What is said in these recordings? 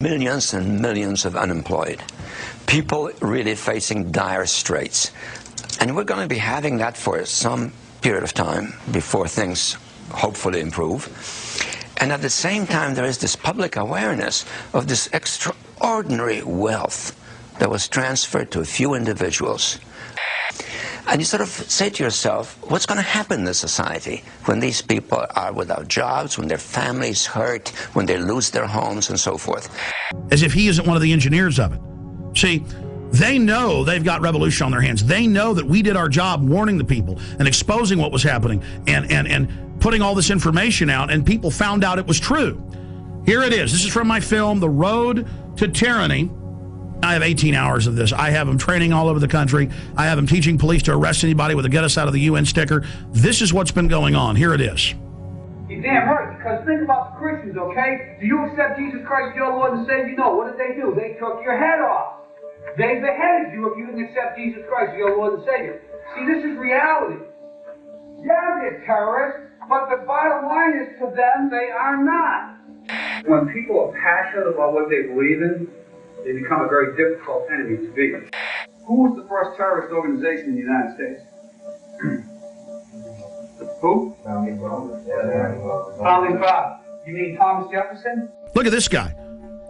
Millions and millions of unemployed. People really facing dire straits. And we're going to be having that for some period of time before things hopefully improve. And at the same time, there is this public awareness of this extraordinary wealth that was transferred to a few individuals. And you sort of say to yourself, what's going to happen in the society when these people are without jobs, when their families hurt, when they lose their homes and so forth? As if he isn't one of the engineers of it. See, they know they've got revolution on their hands. They know that we did our job warning the people and exposing what was happening and putting all this information out, and people found out it was true. Here it is. This is from my film, The Road to Tyranny. I have 18 hours of this. I have them training all over the country. I have them teaching police to arrest anybody with a get us out of the UN sticker. This is what's been going on. Here it is. You're damn right, because think about the Christians, okay? Do you accept Jesus Christ, your Lord and Savior? No. What did they do? They took your head off. They beheaded you if you didn't accept Jesus Christ, your Lord and Savior. See, this is reality. Yeah, they're terrorists, but the bottom line is, to them, they are not. When people are passionate about what they believe in, they become a very difficult enemy to beat. Who was the first terrorist organization in the United States? Who? Founding Fathers. You mean Thomas Jefferson? Look at this guy.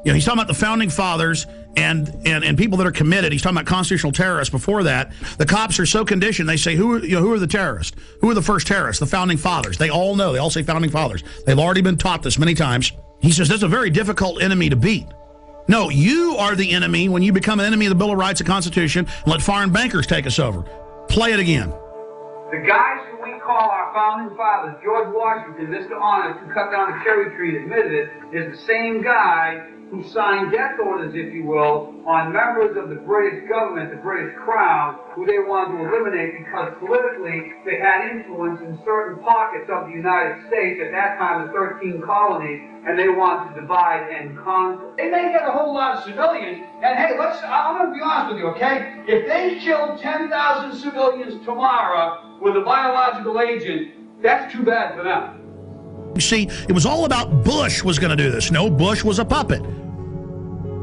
You know, he's talking about the founding fathers and people that are committed. He's talking about constitutional terrorists. Before that, the cops are so conditioned. They say, who are the terrorists? Who are the first terrorists? The founding fathers. They all know. They all say founding fathers. They've already been taught this many times. He says that's a very difficult enemy to beat. No, you are the enemy when you become an enemy of the Bill of Rights and Constitution and let foreign bankers take us over. Play it again. The guys who we call our founding fathers, George Washington, Mr. Honest, who cut down a cherry tree and admitted it, is the same guy who signed death orders, if you will, on members of the British government, the British Crown, who they wanted to eliminate because politically they had influence in certain pockets of the United States, at that time the 13 colonies, and they wanted to divide and conquer. They may get a whole lot of civilians, and hey, I'm going to be honest with you, okay? If they killed 10,000 civilians tomorrow with a biological agent, that's too bad for them. You see, it was all about Bush was going to do this. No, Bush was a puppet.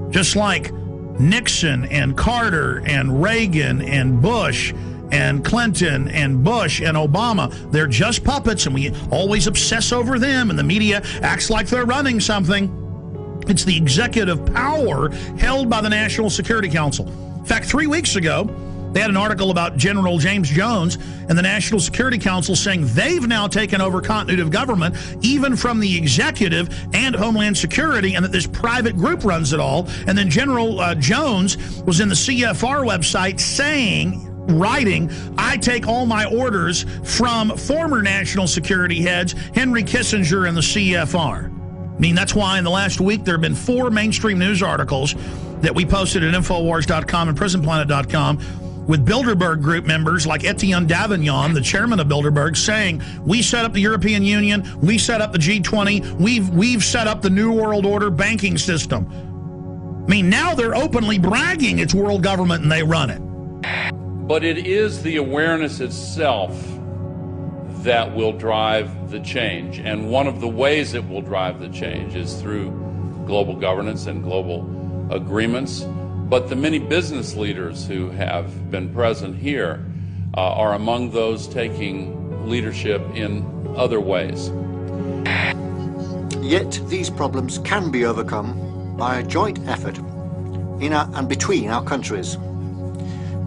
Just like Nixon and Carter and Reagan and Bush and Clinton and Bush and Obama, they're just puppets, and we always obsess over them, and the media acts like they're running something. It's the executive power held by the National Security Council. In fact, 3 weeks ago, they had an article about General James Jones and the National Security Council saying they've now taken over continuity of government, even from the executive and Homeland Security, and that this private group runs it all. And then General Jones was in the CFR website writing, I take all my orders from former national security heads, Henry Kissinger and the CFR. I mean, that's why in the last week there have been 4 mainstream news articles that we posted at Infowars.com and PrisonPlanet.com with Bilderberg group members like Etienne Davignon, the chairman of Bilderberg, saying, we set up the European Union, we set up the G20, we've set up the New World Order banking system. I mean, now they're openly bragging it's world government and they run it. But it is the awareness itself that will drive the change. And one of the ways it will drive the change is through global governance and global agreements. But the many business leaders who have been present here are among those taking leadership in other ways. Yet these problems can be overcome by a joint effort in and between our countries.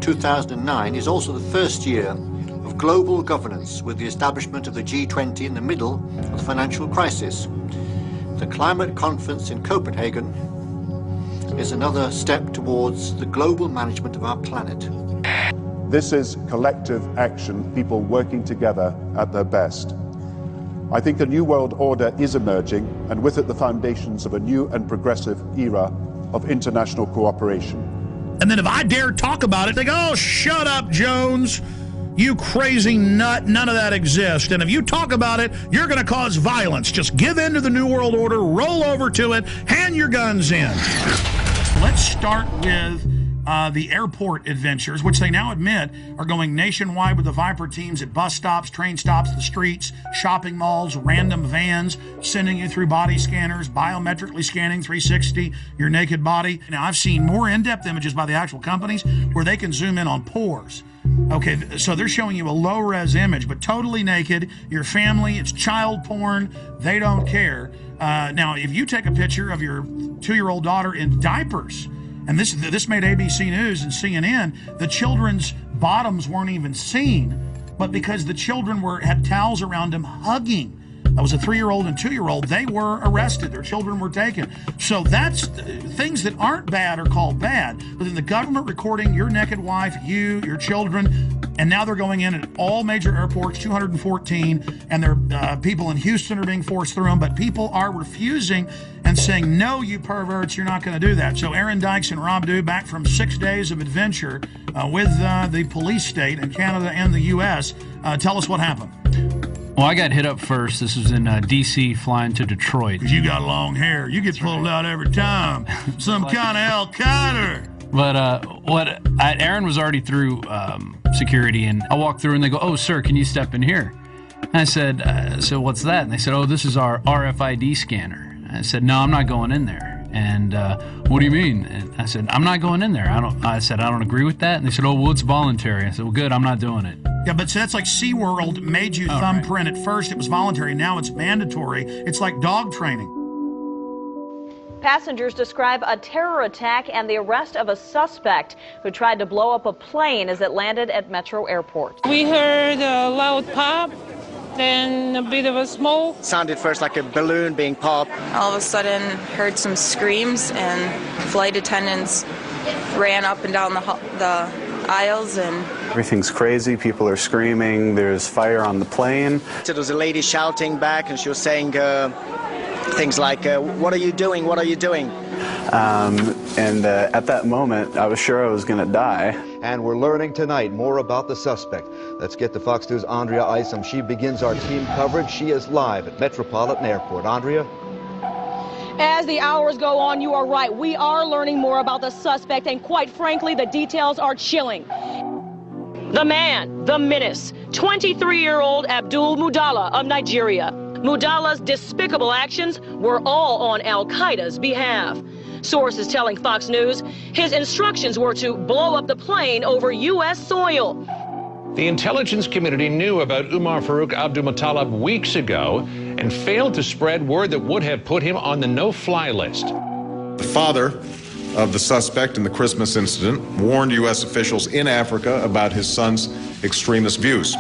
2009 is also the first year of global governance, with the establishment of the G20 in the middle of the financial crisis. The climate conference in Copenhagen is another step towards the global management of our planet. This is collective action, people working together at their best. I think a new world order is emerging, and with it the foundations of a new and progressive era of international cooperation. And then if I dare talk about it, they go, oh, shut up, Jones. You crazy nut, none of that exists. And if you talk about it, you're going to cause violence. Just give in to the New World Order, roll over to it, hand your guns in. Let's start with the airport adventures, which they now admit are going nationwide with the Viper teams at bus stops, train stops, the streets, shopping malls, random vans, sending you through body scanners, biometrically scanning 360 your naked body. Now, I've seen more in-depth images by the actual companies where they can zoom in on pores. Okay, so they're showing you a low-res image, but totally naked, your family, it's child porn, they don't care. Now, if you take a picture of your 2-year-old daughter in diapers, and this made ABC News and CNN, the children's bottoms weren't even seen, but because the children had towels around them hugging. That was a 3-year-old and 2-year-old. They were arrested. Their children were taken. So that's things that aren't bad are called bad. But then the government recording your naked wife, you, your children, and now they're going in at all major airports, 214, and there people in Houston are being forced through them, but people are refusing and saying, no, you perverts, you're not going to do that. So Aaron Dykes and Rob Dew, back from 6 days of adventure with the police state in Canada and the U.S., tell us what happened. Well, I got hit up first. This was in D.C. flying to Detroit. Because you got long hair. You get pulled out every time. Some kind of Al-Qaeda. But Aaron was already through security, and I walked through, and they go, "Oh, sir, can you step in here?" And I said, "So what's that?" And they said, "Oh, this is our RFID scanner." And I said, "No, I'm not going in there." And what do you mean? And I said, "I'm not going in there." I said, "I don't agree with that." And they said, "Oh, well, it's voluntary." I said, "Well, good, I'm not doing it." Yeah, but so that's like SeaWorld made you thumbprint at first. It was voluntary. Now it's mandatory. It's like dog training. Passengers describe a terror attack and the arrest of a suspect who tried to blow up a plane as it landed at Metro Airport. We heard a loud pop, then a bit of a smoke. Sounded first like a balloon being popped. All of a sudden, heard some screams, and flight attendants ran up and down the aisles, and everything's crazy. People are screaming. There's fire on the plane. There was a lady shouting back, and she was saying things like, "What are you doing? What are you doing?" And at that moment, I was sure I was going to die. And we're learning tonight more about the suspect. Let's get to Fox News' Andrea Isom. She begins our team coverage. She is live at Metropolitan Airport. Andrea? As the hours go on, you are right. We are learning more about the suspect, and quite frankly, the details are chilling. The man, the menace, 23-year-old Abdul Mudala of Nigeria. Mudala's despicable actions were all on Al-Qaeda's behalf. Sources telling Fox News his instructions were to blow up the plane over U.S. soil. The intelligence community knew about Umar Farouk Abdulmutallab weeks ago and failed to spread word that would have put him on the no-fly list. The father of the suspect in the Christmas incident warned U.S. officials in Africa about his son's extremist views.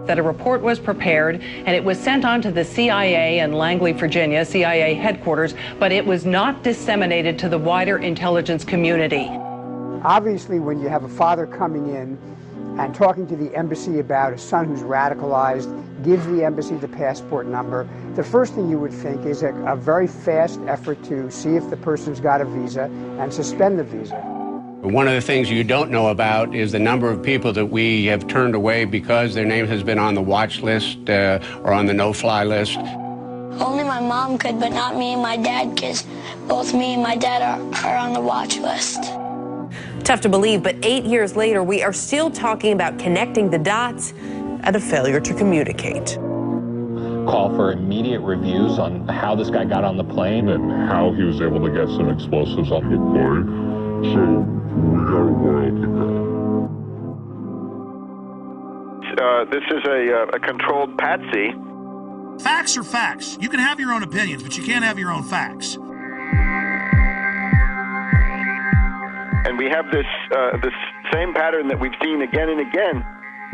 That a report was prepared and it was sent on to the CIA in Langley, Virginia, CIA headquarters, but it was not disseminated to the wider intelligence community. Obviously, when you have a father coming in and talking to the embassy about a son who's radicalized, gives the embassy the passport number, the first thing you would think is a very fast effort to see if the person's got a visa and suspend the visa. One of the things you don't know about is the number of people that we have turned away because their name has been on the watch list or on the no-fly list. Only my mom could, but not me and my dad, because both me and my dad are on the watch list. Tough to believe, but 8 years later, we are still talking about connecting the dots and a failure to communicate. Call for immediate reviews on how this guy got on the plane and how he was able to get some explosives on the plane. So we got a while to go. This is a controlled patsy. Facts are facts. You can have your own opinions, but you can't have your own facts. And we have this same pattern that we've seen again and again.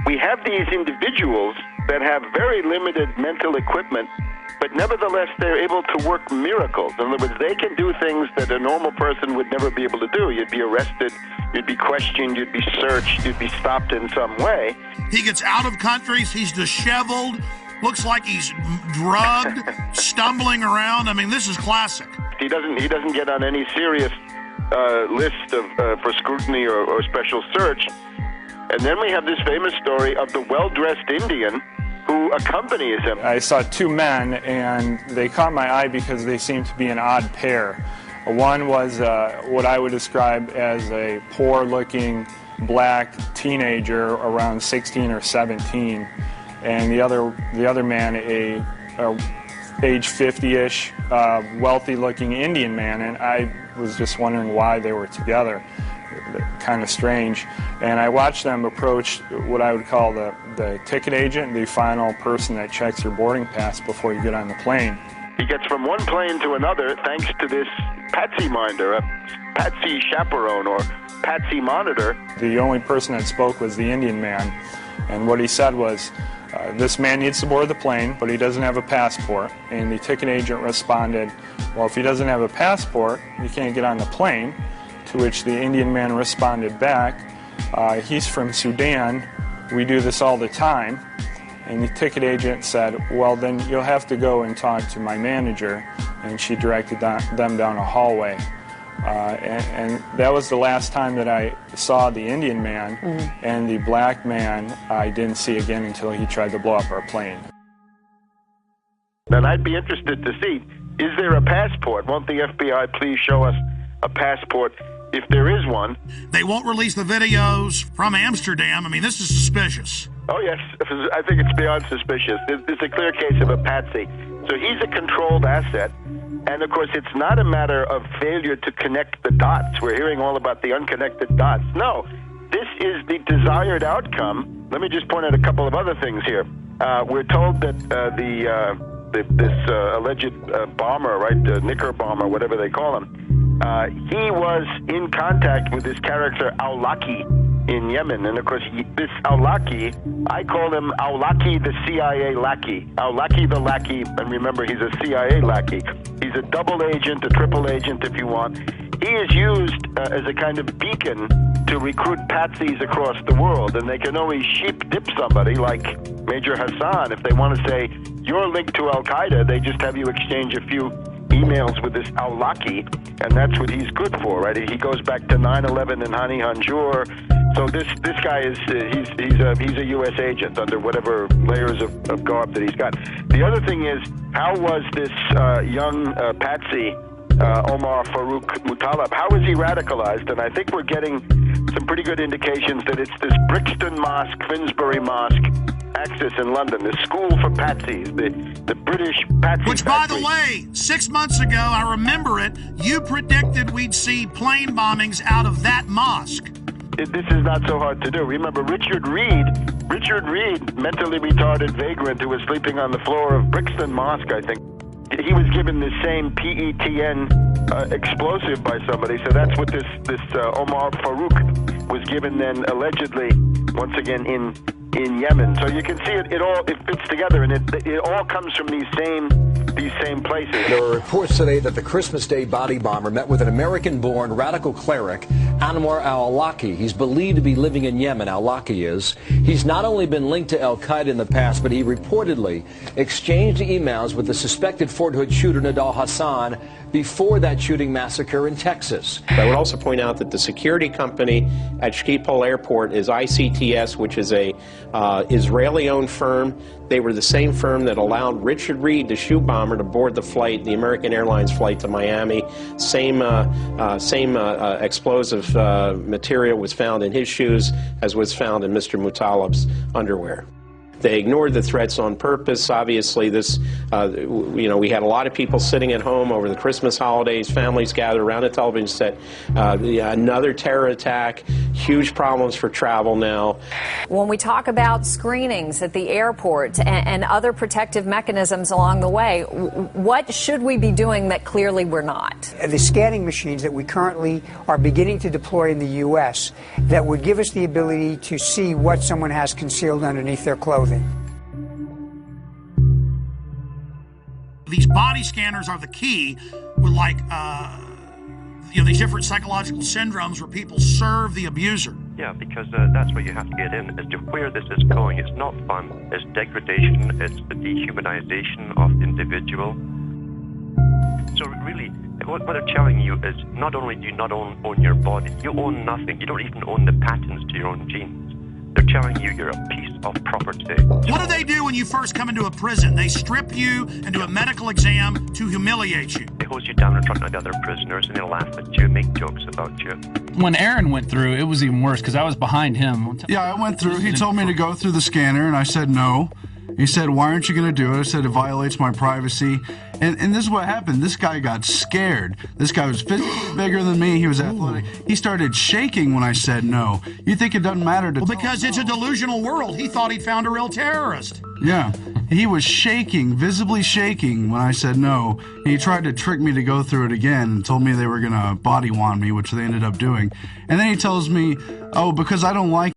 We have these individuals that have very limited mental equipment, but nevertheless they're able to work miracles. In other words, they can do things that a normal person would never be able to do. You'd be arrested, you'd be questioned, you'd be searched, you'd be stopped in some way. He gets out of countries, he's disheveled, looks like he's drugged, stumbling around. I mean, this is classic. He doesn't get on any serious list of for scrutiny or special search. And then we have this famous story of the well-dressed Indian who accompanies him. I saw two men, and they caught my eye because they seemed to be an odd pair. One was what I would describe as a poor-looking black teenager around 16 or 17, and the other man, a age 50-ish, wealthy-looking Indian man, and I was just wondering why they were together. Kind of strange. And I watched them approach what I would call the ticket agent, the final person that checks your boarding pass before you get on the plane. He gets from one plane to another thanks to this patsy minder, a patsy chaperone or patsy monitor. The only person that spoke was the Indian man, and what he said was, this man needs to board the plane, but he doesn't have a passport. And the ticket agent responded, well, if he doesn't have a passport, he can't get on the plane. To which the Indian man responded back, he's from Sudan, we do this all the time. And the ticket agent said, well, then you'll have to go and talk to my manager. And she directed them down a hallway. And that was the last time that I saw the Indian man, and the black man I didn't see again until he tried to blow up our plane. And I'd be interested to see, is there a passport? Won't the FBI please show us a passport if there is one? They won't release the videos from Amsterdam. I mean, this is suspicious. Oh, yes. I think it's beyond suspicious. It's a clear case of a patsy. So he's a controlled asset. And, of course, it's not a matter of failure to connect the dots. We're hearing all about the unconnected dots. No, this is the desired outcome. Let me just point out a couple of other things here. We're told that this alleged bomber, right, Knicker bomber, whatever they call him, he was in contact with this character Awlaki in Yemen. And, of course, this Awlaki, I call him Awlaki the CIA lackey. Awlaki the lackey, and remember, he's a CIA lackey. He's a double agent, a triple agent, if you want. He is used as a kind of beacon to recruit patsies across the world, and they can always sheep dip somebody like Major Hassan. If they want to say, you're linked to Al-Qaeda, they just have you exchange a few emails with this Awlaki, and that's what he's good for, right? He goes back to 9/11 and Hani Hanjour. So this guy is he's a U.S. agent under whatever layers of garb that he's got. The other thing is, how was this young patsy Omar Farouk Muttalib? How is he radicalized? And I think we're getting some pretty good indications that it's this Brixton Mosque, Finsbury Mosque axis in London, the school for patsies, the British patsy. Which, by the way, 6 months ago, I remember it, you predicted we'd see plane bombings out of that mosque. This is not so hard to do. Remember Richard Reed, mentally retarded vagrant who was sleeping on the floor of Brixton Mosque, I think. He was given the same PETN explosive by somebody, so that's what this Omar Farouk was given then, allegedly, once again in Yemen. So you can see it fits together, and it all comes from these same places. There are reports today that the Christmas Day body bomber met with an American-born radical cleric, Anwar al-Awlaki. He's believed to be living in Yemen, Awlaki is. He's not only been linked to al-Qaeda in the past, but he reportedly exchanged emails with the suspected Fort Hood shooter Nidal Hassan before that shooting massacre in Texas. I would also point out that the security company at Schiphol Airport is ICTS, which is a Israeli-owned firm. They were the same firm that allowed Richard Reed, the shoe bomber, to board the flight, the American Airlines flight to Miami. Same explosive material was found in his shoes as was found in Mr. Muttalib's underwear. They ignored the threats on purpose. Obviously, this, we had a lot of people sitting at home over the Christmas holidays, families gathered around a television set. Another terror attack, huge problems for travel now. When we talk about screenings at the airport and other protective mechanisms along the way, what should we be doing that clearly we're not? The scanning machines that we currently are beginning to deploy in the U.S. that would give us the ability to see what someone has concealed underneath their clothing. These body scanners are the key with, like, these different psychological syndromes where people serve the abuser. Yeah, because that's what you have to get in as to where this is going. It's not fun. It's degradation. It's the dehumanization of the individual. So really, what they're telling you is not only do you not own your body, you own nothing. You don't even own the patents to your own genes. They're telling you you're a piece of property. What do when you first come into a prison? They strip you and do a medical exam to humiliate you. They close you down in front of the other prisoners, and they'll laugh at you, make jokes about you. When Aaron went through, it was even worse because I was behind him. Yeah, I went through. He told me to go through the scanner, and I said no. He said, why aren't you going to do it? I said, it violates my privacy. And this is what happened. This guy got scared. This guy was physically bigger than me. He was athletic. He started shaking when I said no. You think it doesn't matter to... Well, because it's a delusional world. He thought he'd found a real terrorist. Yeah. He was shaking, visibly shaking when I said no. And he tried to trick me to go through it again and told me they were going to body wand me, which they ended up doing. And then he tells me, oh, because I don't like